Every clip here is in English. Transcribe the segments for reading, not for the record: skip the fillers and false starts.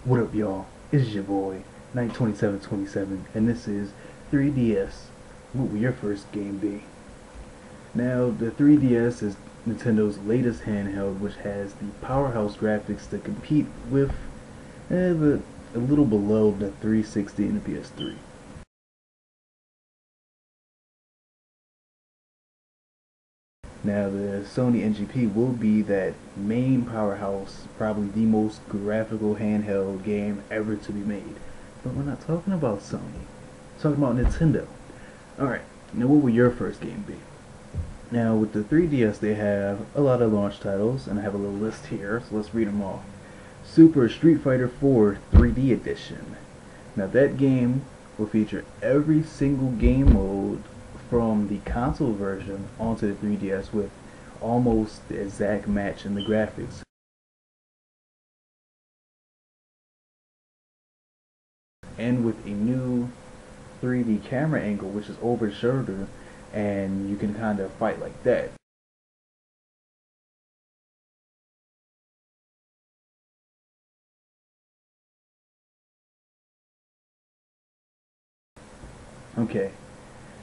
What up, y'all? It's your boy, Night2727, and this is 3DS. What will your first game be? Now, the 3DS is Nintendo's latest handheld, which has the powerhouse graphics to compete with, but a little below the 360 and the PS3. Now, the Sony NGP will be that main powerhouse, probably the most graphical handheld game ever to be made. But we're not talking about Sony. We're talking about Nintendo. Alright, now what will your first game be? Now, with the 3DS, they have a lot of launch titles, and I have a little list here, so let's read them off. Super Street Fighter 4 3D Edition. Now, that game will feature every single game mode from the console version onto the 3DS with almost the exact match in the graphics. And with a new 3D camera angle, which is over the shoulder, and you can kind of fight like that. Okay,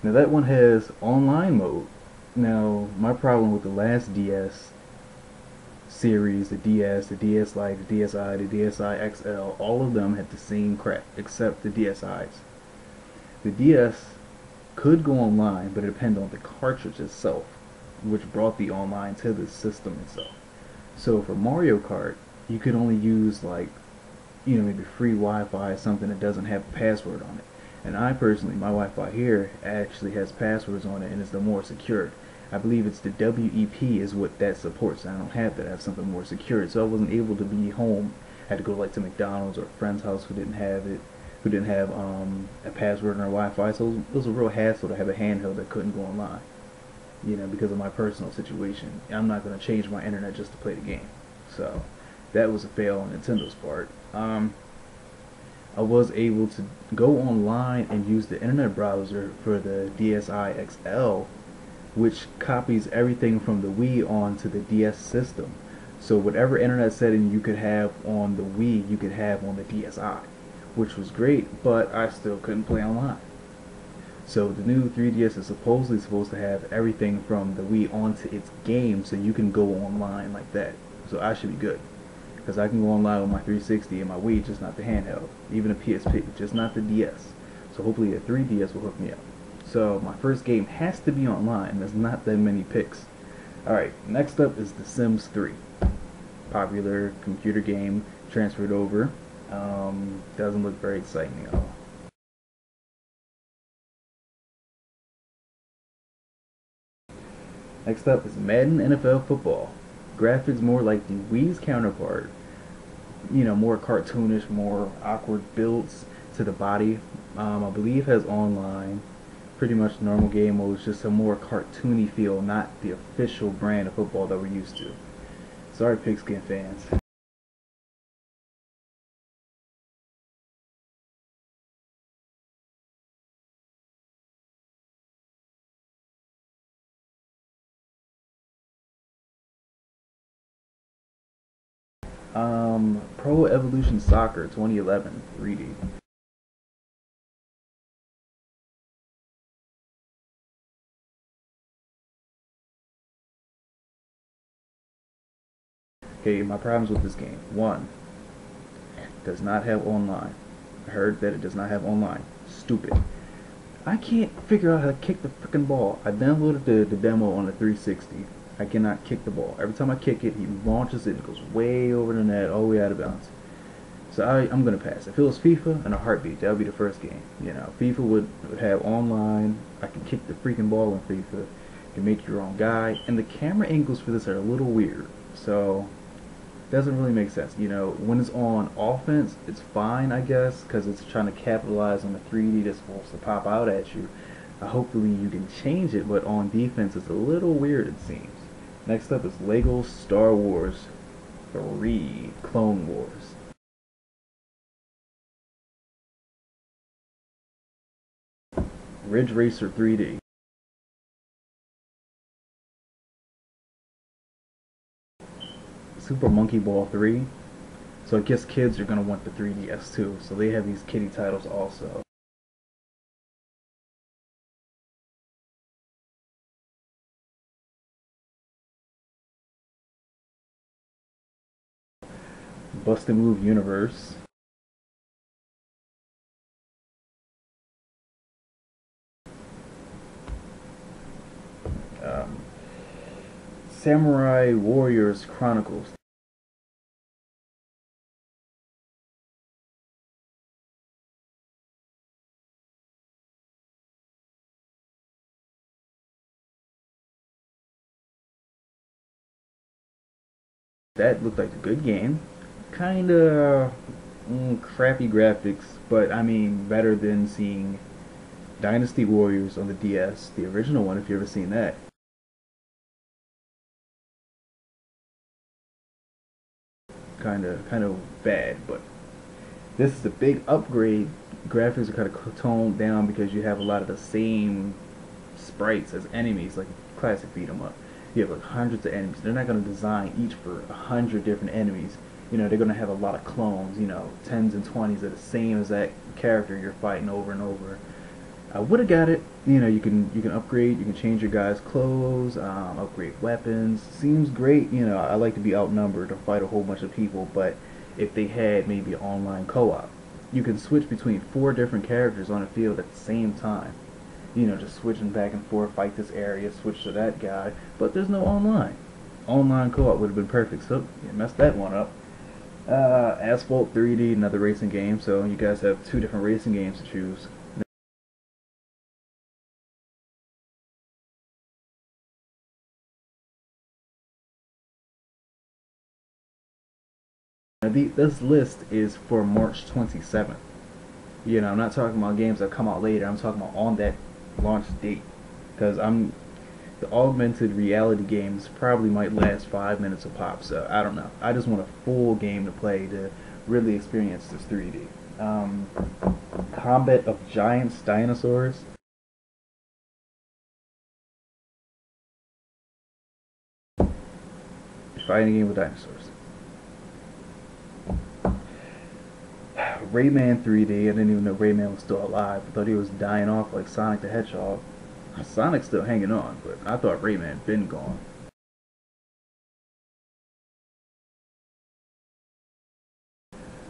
now that one has online mode. Now, my problem with the last DS series, the DS, the DS Lite, the DSi, the DSi XL, all of them had the same crap, except the DSi's. The DS could go online, but it depended on the cartridge itself, which brought the online to the system itself. So for Mario Kart, you could only use like, maybe free Wi-Fi, something that doesn't have a password on it. And I personally, my Wi-Fi here actually has passwords on it and is the more secured. I believe it's the WEP is what that supports. I don't have that. I have something more secured. So I wasn't able to be home. I had to go like to McDonald's or a friend's house who didn't have it, who didn't have a password on their Wi-Fi. So it was a real hassle to have a handheld that couldn't go online. Because of my personal situation. I'm not going to change my internet just to play the game. So that was a fail on Nintendo's part. I was able to go online and use the internet browser for the DSi XL, which copies everything from the Wii onto the DS system. So whatever internet setting you could have on the Wii, you could have on the DSi, which was great, but I still couldn't play online. So the new 3DS is supposedly supposed to have everything from the Wii onto its game, so you can go online like that. So I should be good, because I can go online with my 360 and my Wii, just not the handheld, even a PSP, just not the DS. So hopefully a 3DS will hook me up. So my first game has to be online. There's not that many picks. Alright, next up is The Sims 3. Popular computer game transferred over. Doesn't look very exciting at all. Next up is Madden NFL Football. Graphics more like the Wii's counterpart. More cartoonish, more awkward builds to the body. I believe has online. Pretty much normal game mode, just a more cartoony feel, not the official brand of football that we're used to. Sorry, pigskin fans. Pro Evolution Soccer 2011 3D. Okay, my problems with this game. One, does not have online. I heard that it does not have online. Stupid. I can't figure out how to kick the freaking ball. I downloaded the demo on the 360. I cannot kick the ball. Every time I kick it, he launches it and it goes way over the net, all the way out of bounds. So I'm going to pass. If it was FIFA and a heartbeat, that would be the first game. FIFA would have online. I can kick the freaking ball in FIFA. You can make your own guy. And the camera angles for this are a little weird. So doesn't really make sense. When it's on offense, it's fine, I guess, because it's trying to capitalize on the 3D that's supposed to pop out at you. Hopefully you can change it, but on defense, it's a little weird, it seems. Next up is Lego Star Wars 3 Clone Wars. Ridge Racer 3D. Super Monkey Ball 3. So I guess kids are gonna want the 3DS too. So they have these kiddie titles also. Busted Move Universe. Um, Samurai Warriors Chronicles. That looked like a good game. Kinda crappy graphics, but I mean better than seeing Dynasty Warriors on the DS, the original one. If you ever seen that, kind of bad. But this is a big upgrade. Graphics are kind of toned down because you have a lot of the same sprites as enemies, like classic beat 'em up. You have like hundreds of enemies. They're not going to design each for 100 different enemies. You know, they're going to have a lot of clones. You know, tens and twenties of the same as that character you're fighting over and over. I would have got it. You know, you can upgrade, you can change your guy's clothes, upgrade weapons. Seems great. You know, I like to be outnumbered or fight a whole bunch of people, but if they had maybe online co-op, you can switch between 4 different characters on a field at the same time. You know, just switching back and forth, fight this area, switch to that guy, but there's no online. Online co-op would have been perfect, so you messed that one up. Asphalt 3D, another racing game, so you guys have 2 different racing games to choose. Now, this list is for March 27th. You know, I'm not talking about games that come out later. I'm talking about on that launch date. Because the augmented reality games probably might last 5 minutes a pop. So I don't know. I just want a full game to play to really experience this 3D. Combat of Giants Dinosaurs. Fighting game with dinosaurs. Rayman 3D. I didn't even know Rayman was still alive. I thought he was dying off like Sonic the Hedgehog. Sonic's still hanging on, but I thought Rayman had been gone.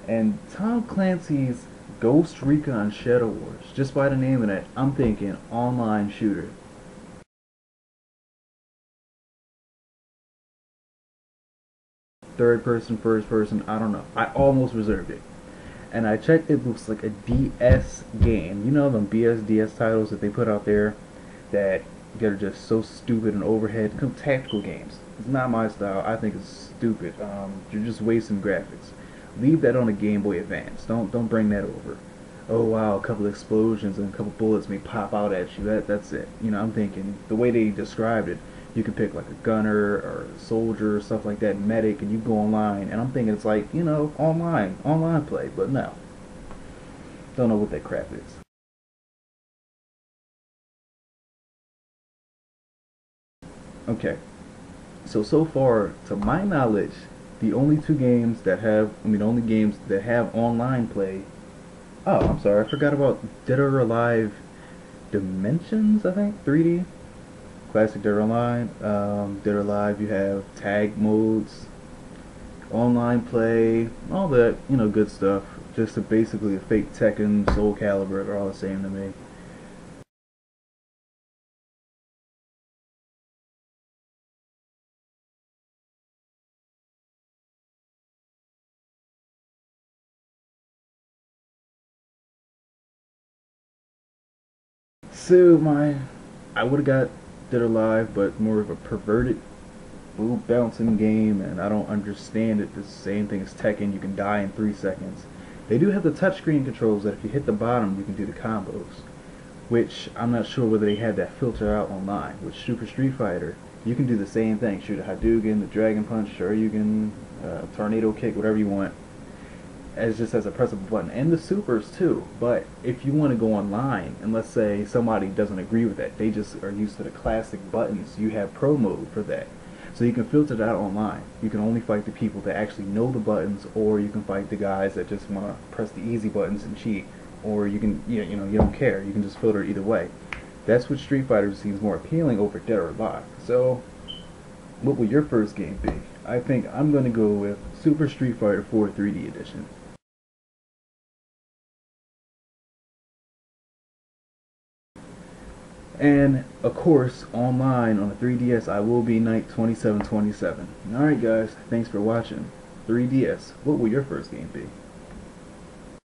And Tom Clancy's Ghost Recon Shadow Wars. Just by the name of that, I'm thinking online shooter. Third person, first person, I don't know. I almost reserved it. And I checked, it looks like a DS game. You know them DS titles that they put out there that are just so stupid and overhead. Tactical games. It's not my style. I think it's stupid. You're just wasting graphics. Leave that on a Game Boy Advance. Don't bring that over. Oh wow, a couple explosions and a couple bullets may pop out at you. That's it. You know, I'm thinking the way they described it, you can pick like a gunner or a soldier or stuff like that, medic, and you go online. And I'm thinking it's like, you know, online play. But no, don't know what that crap is. Okay, so far, to my knowledge, the only two games that have, I mean, the only games that have online play. Oh, I'm sorry, I forgot about Dead or Alive Dimensions, I think, 3D. Classic Dead or Alive. Dead or Alive, you have tag modes, online play, all that, you know, good stuff. Just basically a fake Tekken, Soul Calibur, they're all the same to me. So I would have got Dead or Alive, but more of a perverted blue bouncing game, and I don't understand it. The same thing as Tekken, you can die in 3 seconds. They do have the touchscreen controls that if you hit the bottom, you can do the combos, which I'm not sure whether they have that filter out online. With Super Street Fighter, you can do the same thing: shoot a Hadouken, the Dragon Punch, or you can tornado kick, whatever you want, as just as a pressable button, and the supers too. But if you want to go online, and let's say somebody doesn't agree with that, they just are used to the classic buttons, you have pro mode for that. So you can filter that online. You can only fight the people that actually know the buttons, or you can fight the guys that just want to press the easy buttons and cheat, or you can, you know, you don't care. You can just filter either way. That's what Street Fighter seems more appealing over Dead or Alive. So, what will your first game be? I think I'm going to go with Super Street Fighter 4 3D Edition. And of course, online on the 3DS, I will be Knight 2727. Alright guys, thanks for watching. 3DS, what will your first game be?